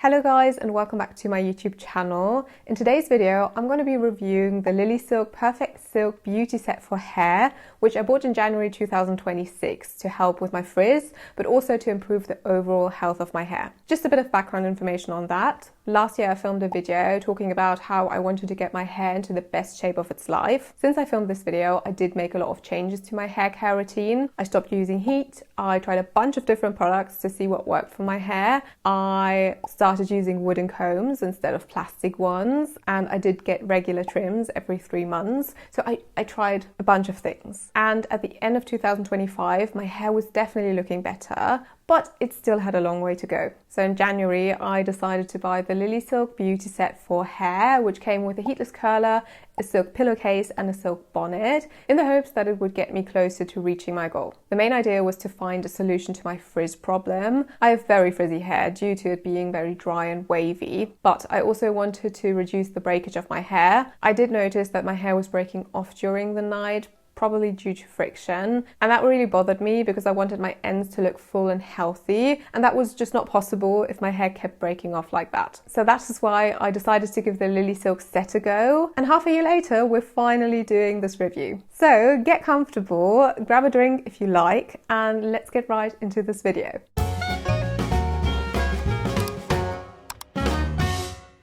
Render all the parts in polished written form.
Hello guys, and welcome back to my YouTube channel. In today's video, I'm going to be reviewing the LilySilk Perfect Silk Beauty Set for hair, which I bought in January 2026 to help with my frizz, but also to improve the overall health of my hair. Just a bit of background information on that. Last year I filmed a video talking about how I wanted to get my hair into the best shape of its life. Since I filmed this video, I did make a lot of changes to my hair care routine. I stopped using heat, I tried a bunch of different products to see what worked for my hair. I started using wooden combs instead of plastic ones, and I did get regular trims every 3 months. So I tried a bunch of things. And at the end of 2025, my hair was definitely looking better, but it still had a long way to go. So in January, I decided to buy the LilySilk Beauty Set for hair, which came with a heatless curler, a silk pillowcase and a silk bonnet, in the hopes that it would get me closer to reaching my goal. The main idea was to find a solution to my frizz problem. I have very frizzy hair due to it being very dry and wavy, but I also wanted to reduce the breakage of my hair. I did notice that my hair was breaking off during the night, probably due to friction, and that really bothered me because I wanted my ends to look full and healthy, and that was just not possible if my hair kept breaking off like that. So that is why I decided to give the LilySilk set a go, and half a year later we're finally doing this review. So get comfortable, grab a drink if you like, and let's get right into this video.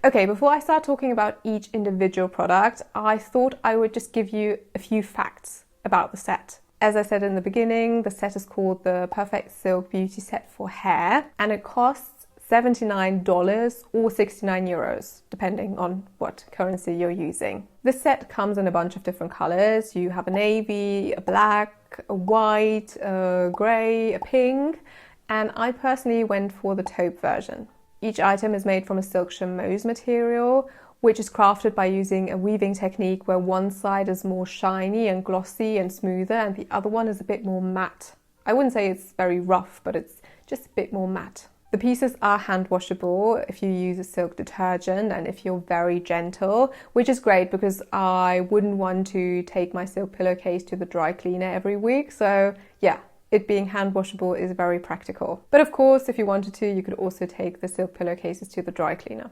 Okay, before I start talking about each individual product, I thought I would just give you a few facts about the set. As I said in the beginning, the set is called the Perfect Silk Beauty Set for hair, and it costs $79 or 69 euros, depending on what currency you're using. This set comes in a bunch of different colors. You have a navy, a black, a white, a grey, a pink, and I personally went for the taupe version. Each item is made from a silk chamois material, which is crafted by using a weaving technique where one side is more shiny and glossy and smoother and the other one is a bit more matte. I wouldn't say it's very rough, but it's just a bit more matte. The pieces are hand washable if you use a silk detergent and if you're very gentle, which is great because I wouldn't want to take my silk pillowcase to the dry cleaner every week. So yeah, it being hand washable is very practical. But of course, if you wanted to, you could also take the silk pillowcases to the dry cleaner.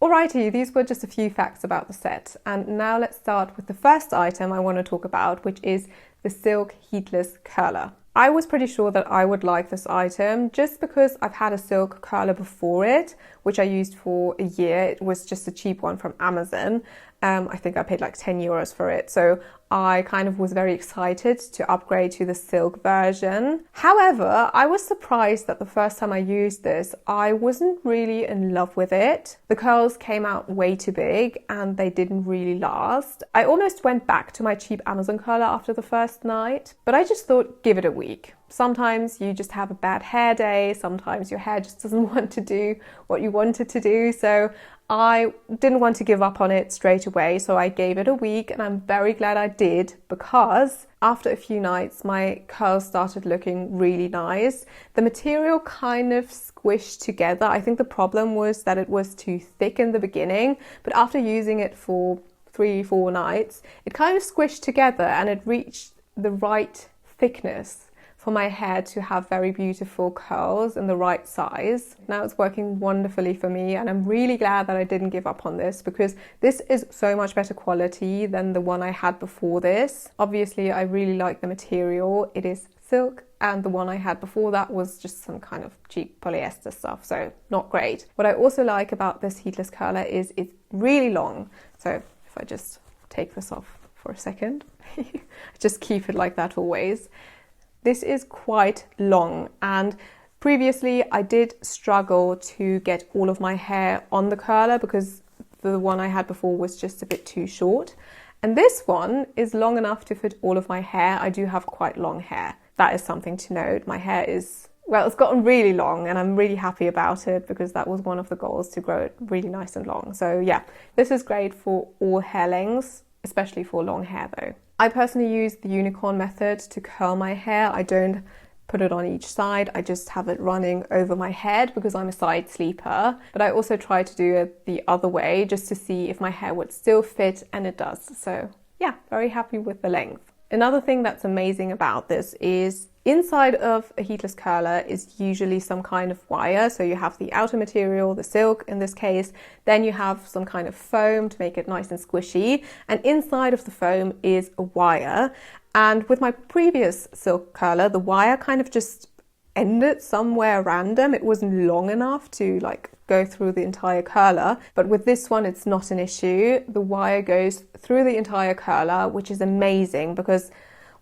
Alrighty, these were just a few facts about the set. And now let's start with the first item I want to talk about, which is the Silk Heatless Curler. I was pretty sure that I would like this item just because I've had a silk curler before it, which I used for a year. It was just a cheap one from Amazon. I think I paid like 10 euros for it. So I kind of was very excited to upgrade to the silk version. However, I was surprised that the first time I used this, I wasn't really in love with it. The curls came out way too big and they didn't really last. I almost went back to my cheap Amazon curler after the first night, but I just thought, give it a week. Sometimes you just have a bad hair day, sometimes your hair just doesn't want to do what you want it to do. So I didn't want to give up on it straight away, so I gave it a week, and I'm very glad I did because after a few nights my curls started looking really nice. The material kind of squished together. I think the problem was that it was too thick in the beginning, but after using it for 3-4 nights, it kind of squished together and it reached the right thickness for my hair to have very beautiful curls in the right size. Now it's working wonderfully for me, and I'm really glad that I didn't give up on this because this is so much better quality than the one I had before this. Obviously, I really like the material. It is silk, and the one I had before that was just some kind of cheap polyester stuff, so not great. What I also like about this heatless curler is it's really long. So if I just take this off for a second, just keep it like that always. This is quite long, and previously I did struggle to get all of my hair on the curler because the one I had before was just a bit too short. And this one is long enough to fit all of my hair. I do have quite long hair. That is something to note. My hair is, well, it's gotten really long and I'm really happy about it because that was one of the goals, to grow it really nice and long. So yeah, this is great for all hair lengths, especially for long hair though. I personally use the unicorn method to curl my hair. I don't put it on each side, I just have it running over my head because I'm a side sleeper. But I also try to do it the other way just to see if my hair would still fit, and it does. So yeah, very happy with the length. Another thing that's amazing about this is inside of a heatless curler is usually some kind of wire. So you have the outer material, the silk in this case, then you have some kind of foam to make it nice and squishy. And inside of the foam is a wire. And with my previous silk curler, the wire kind of just ended somewhere random. It wasn't long enough to like go through the entire curler, but with this one it's not an issue. The wire goes through the entire curler, which is amazing because,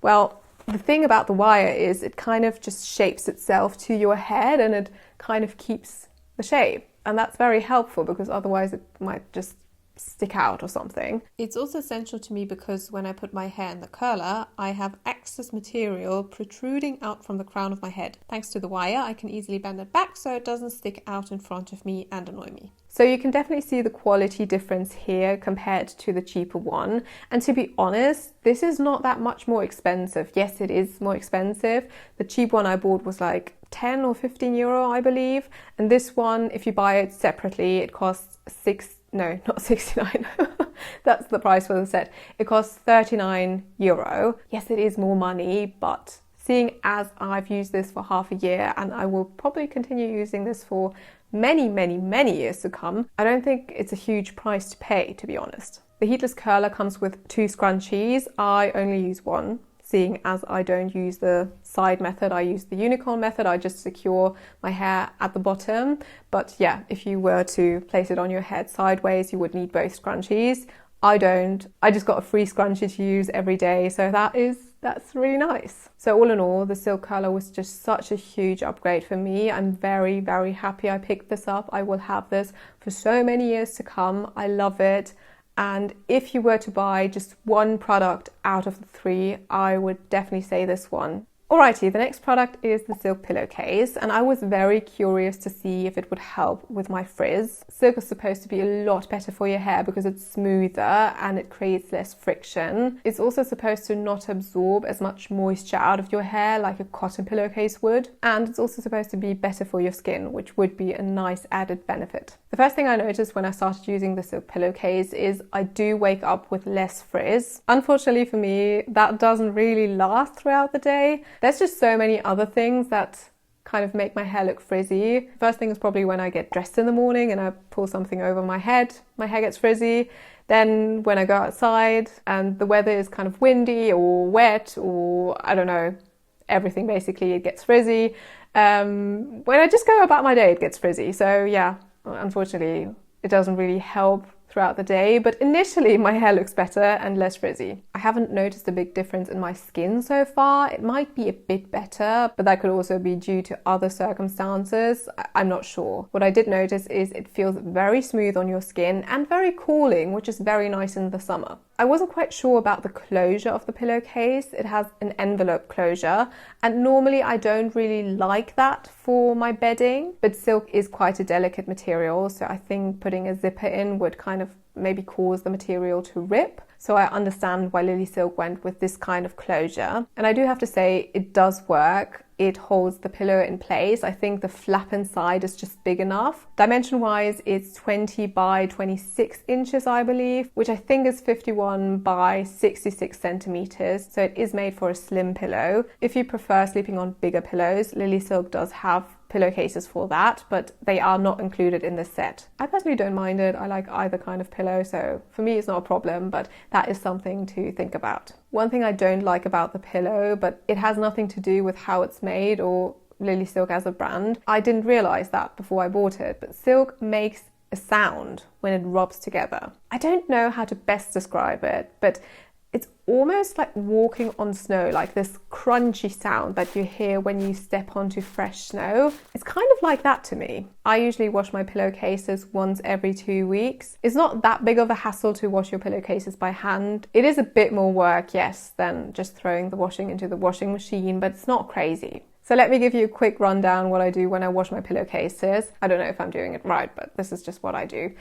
well, the thing about the wire is it kind of just shapes itself to your head and it kind of keeps the shape, and that's very helpful because otherwise it might just stick out or something. It's also essential to me because when I put my hair in the curler, I have excess material protruding out from the crown of my head. Thanks to the wire, I can easily bend it back so it doesn't stick out in front of me and annoy me. So you can definitely see the quality difference here compared to the cheaper one. And to be honest, this is not that much more expensive. Yes, it is more expensive. The cheap one I bought was like 10 or 15 euro, I believe. And this one, if you buy it separately, it costs not 69. That's the price for the set. It costs 39 euro. Yes, it is more money, but seeing as I've used this for half a year and I will probably continue using this for many years to come, I don't think it's a huge price to pay, to be honest. The heatless curler comes with 2 scrunchies. I only use one. Seeing as I don't use the side method, I use the unicorn method. I just secure my hair at the bottom. But yeah, if you were to place it on your head sideways, you would need both scrunchies. I don't. I just got a free scrunchie to use every day. So that's really nice. So all in all, the silk curler was just such a huge upgrade for me. I'm very happy I picked this up. I will have this for so many years to come. I love it. And if you were to buy just one product out of the 3, I would definitely say this one. Alrighty, the next product is the silk pillowcase, and I was very curious to see if it would help with my frizz. Silk is supposed to be a lot better for your hair because it's smoother and it creates less friction. It's also supposed to not absorb as much moisture out of your hair like a cotton pillowcase would, and it's also supposed to be better for your skin, which would be a nice added benefit. The first thing I noticed when I started using the silk pillowcase is I do wake up with less frizz. Unfortunately for me, that doesn't really last throughout the day. There's just so many other things that kind of make my hair look frizzy. First thing is probably when I get dressed in the morning and I pull something over my hair gets frizzy. Then when I go outside and the weather is kind of windy or wet or I don't know, everything basically, it gets frizzy. When I just go about my day, it gets frizzy. So yeah, unfortunately, it doesn't really help throughout the day, but initially my hair looks better and less frizzy. I haven't noticed a big difference in my skin so far. It might be a bit better, but that could also be due to other circumstances. I'm not sure. What I did notice is it feels very smooth on your skin and very cooling, which is very nice in the summer. I wasn't quite sure about the closure of the pillowcase. It has an envelope closure, and normally I don't really like that for my bedding, but silk is quite a delicate material, so I think putting a zipper in would kind of maybe cause the material to rip. So I understand why LilySilk went with this kind of closure. And I do have to say it does work. It holds the pillow in place. I think the flap inside is just big enough. Dimension wise, it's 20 by 26 inches, I believe, which I think is 51 by 66 centimeters. So it is made for a slim pillow. If you prefer sleeping on bigger pillows, LilySilk does have pillowcases for that, but they are not included in this set. I personally don't mind it. I like either kind of pillow, so for me it's not a problem, but that is something to think about. One thing I don't like about the pillow, but it has nothing to do with how it's made or LilySilk as a brand. I didn't realize that before I bought it, but silk makes a sound when it rubs together. I don't know how to best describe it, but it's almost like walking on snow, like this crunchy sound that you hear when you step onto fresh snow. It's kind of like that to me. I usually wash my pillowcases once every 2 weeks. It's not that big of a hassle to wash your pillowcases by hand. It is a bit more work, yes, than just throwing the washing into the washing machine, but it's not crazy. So let me give you a quick rundown what I do when I wash my pillowcases. I don't know if I'm doing it right, but this is just what I do.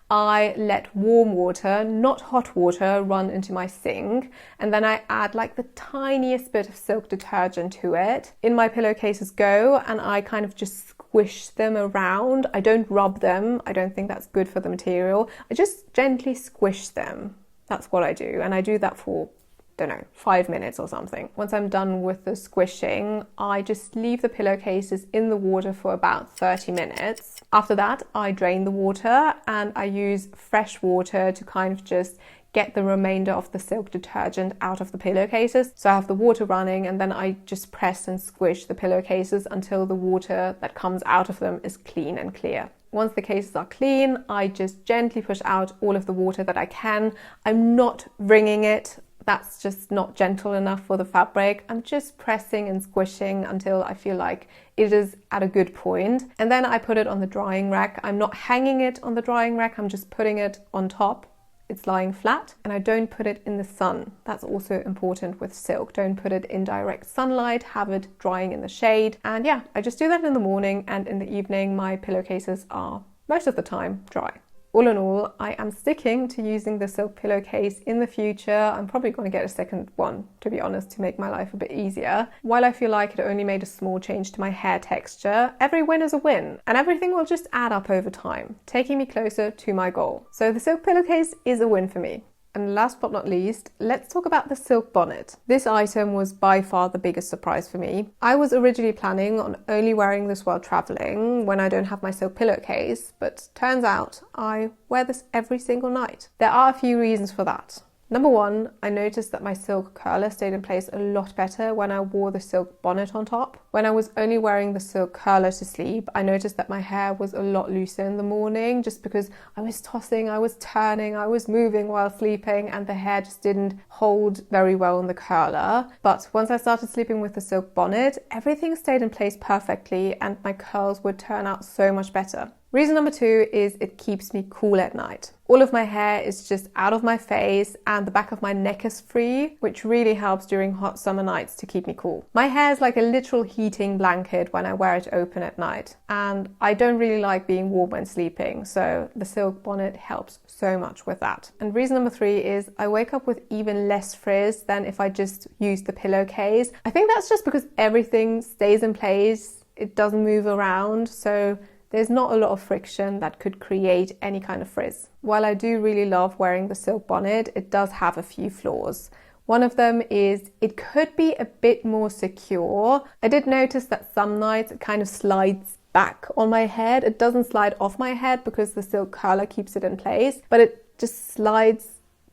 I let warm water, not hot water, run into my sink, and then I add like the tiniest bit of silk detergent to it. In my pillowcases go, and I kind of just squish them around. I don't rub them. I don't think that's good for the material. I just gently squish them. That's what I do, and I do that for don't know, 5 minutes or something. Once I'm done with the squishing, I just leave the pillowcases in the water for about 30 minutes. After that, I drain the water and I use fresh water to kind of just get the remainder of the silk detergent out of the pillowcases. So I have the water running and then I just press and squish the pillowcases until the water that comes out of them is clean and clear. Once the cases are clean, I just gently push out all of the water that I can. I'm not wringing it. That's just not gentle enough for the fabric. I'm just pressing and squishing until I feel like it is at a good point. And then I put it on the drying rack. I'm not hanging it on the drying rack. I'm just putting it on top. It's lying flat, and I don't put it in the sun. That's also important with silk. Don't put it in direct sunlight, have it drying in the shade. And yeah, I just do that in the morning, and in the evening my pillowcases are most of the time dry. All in all, I am sticking to using the silk pillowcase in the future. I'm probably going to get a second one, to be honest, to make my life a bit easier. While I feel like it only made a small change to my hair texture, every win is a win, and everything will just add up over time, taking me closer to my goal. So the silk pillowcase is a win for me. And last but not least, let's talk about the silk bonnet. This item was by far the biggest surprise for me. I was originally planning on only wearing this while traveling when I don't have my silk pillowcase, but turns out I wear this every single night. There are a few reasons for that. Number one, I noticed that my silk curler stayed in place a lot better when I wore the silk bonnet on top. When I was only wearing the silk curler to sleep, I noticed that my hair was a lot looser in the morning just because I was tossing, I was turning, I was moving while sleeping, and the hair just didn't hold very well in the curler. But once I started sleeping with the silk bonnet, everything stayed in place perfectly and my curls would turn out so much better. Reason number two is it keeps me cool at night. All of my hair is just out of my face and the back of my neck is free, which really helps during hot summer nights to keep me cool. My hair is like a literal heating blanket when I wear it open at night, and I don't really like being warm when sleeping, so the silk bonnet helps so much with that. And reason number three is I wake up with even less frizz than if I just use the pillowcase. I think that's just because everything stays in place, it doesn't move around, so there's not a lot of friction that could create any kind of frizz. While I do really love wearing the silk bonnet, it does have a few flaws. One of them is it could be a bit more secure. I did notice that some nights it kind of slides back on my head. It doesn't slide off my head because the silk curler keeps it in place, but it just slides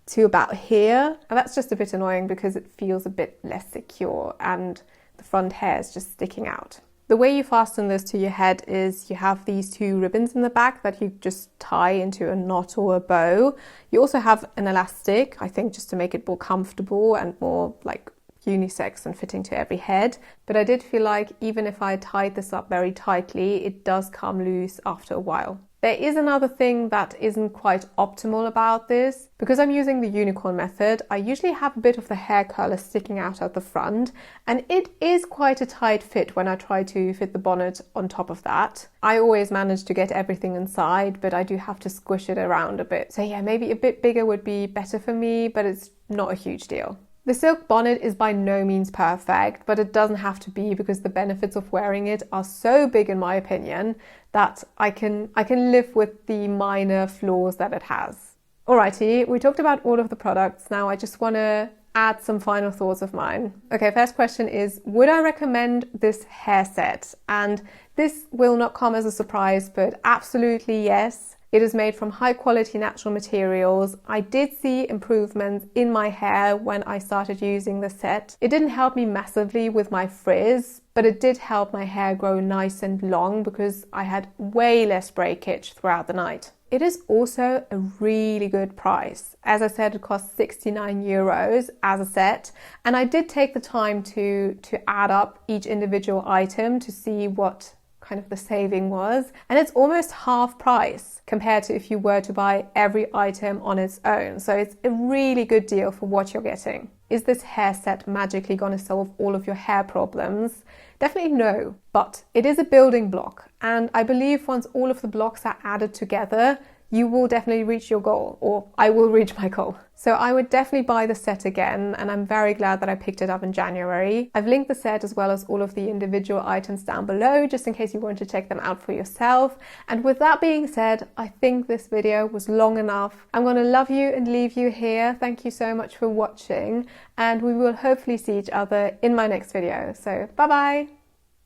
to about here. And that's just a bit annoying because it feels a bit less secure and the front hair is just sticking out. The way you fasten this to your head is you have these two ribbons in the back that you just tie into a knot or a bow. You also have an elastic, I think just to make it more comfortable and more like unisex and fitting to every head. But I did feel like even if I tied this up very tightly, it does come loose after a while. There is another thing that isn't quite optimal about this. Because I'm using the unicorn method, I usually have a bit of the hair curler sticking out at the front, and it is quite a tight fit when I try to fit the bonnet on top of that. I always manage to get everything inside, but I do have to squish it around a bit. So yeah, maybe a bit bigger would be better for me, but it's not a huge deal. The silk bonnet is by no means perfect, but it doesn't have to be because the benefits of wearing it are so big in my opinion that I can live with the minor flaws that it has. Alrighty, we talked about all of the products. Now I just want to add some final thoughts of mine. Okay, first question is, would I recommend this hair set? And this will not come as a surprise, but absolutely yes. It is made from high quality natural materials. I did see improvements in my hair when I started using the set. It didn't help me massively with my frizz, but it did help my hair grow nice and long because I had way less breakage throughout the night. It is also a really good price. As I said, it costs 69 euros as a set, and I did take the time to add up each individual item to see what kind of the saving was, and it's almost half price compared to if you were to buy every item on its own. So it's a really good deal for what you're getting. Is this hair set magically going to solve all of your hair problems? Definitely no, but it is a building block, and I believe once all of the blocks are added together, you will definitely reach your goal, or I will reach my goal. So I would definitely buy the set again, and I'm very glad that I picked it up in January. I've linked the set as well as all of the individual items down below, just in case you want to check them out for yourself. And with that being said, I think this video was long enough. I'm going to love you and leave you here. Thank you so much for watching, and we will hopefully see each other in my next video. So bye bye!